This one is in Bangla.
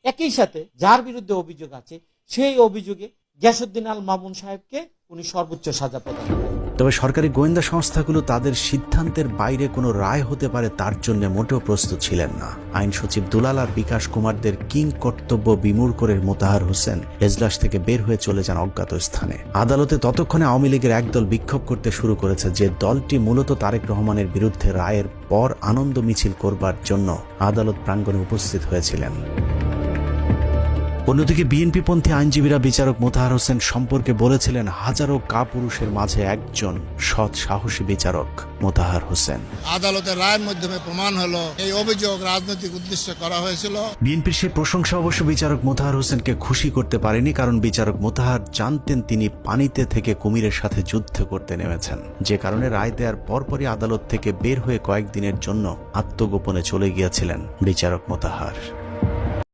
একই সাথে যার বিরুদ্ধে অভিযোগ আছে সেই অভিযোগে গিয়াসউদ্দিন আল মামুন সাহেবকে উনি সর্বোচ্চ সাজা প্রদান করেন। তবে সরকারি গোয়েন্দা সংস্থাগুলো তাদের সিদ্ধান্তের বাইরে কোনো রায় হতে পারে তার জন্য মোটেও প্রস্তুত ছিলেন না। আইন সচিব দুলাল আর বিকাশ কুমারদের কিং কর্তব্য বিমূঢ় করে মোতাহার হোসেন এজলাস থেকে বের হয়ে চলে যান অজ্ঞাত স্থানে। আদালতে ততক্ষণে আওয়ামী লীগের একদল বিক্ষোভ করতে শুরু করেছে, যে দলটি মূলত তারেক রহমানের বিরুদ্ধে রায়ের পর আনন্দ মিছিল করবার জন্য আদালত প্রাঙ্গণে উপস্থিত হয়েছিলেন। অন্যদিকে বিএনপিপন্থী আইনজীবীরা বিচারক মোতাহার হোসেন সম্পর্কে বলেছিলেন, হাজারো কাপুরুষের মাঝে একজন সৎ সাহসী বিচারক মোতাহার হোসেন। আদালতের রায়ের মাধ্যমে প্রমাণ হলো এই অভিযোগ রাজনৈতিক উদ্দেশ্যে করা হয়েছিল। বিএনপির সেই প্রশংসা অবশ্য বিচারক মোতাহার হোসেনকে খুশি করতে পারেনি, কারণ বিচারক মোতাহার জানতেন তিনি পানিতে থেকে কুমিরের সাথে যুদ্ধ করতে নেমেছেন, যে কারণে রায় দেওয়ার পরপরই আদালত থেকে বের হয়ে কয়েকদিনের জন্য আত্মগোপনে চলে গিয়েছিলেন বিচারক মোতাহার।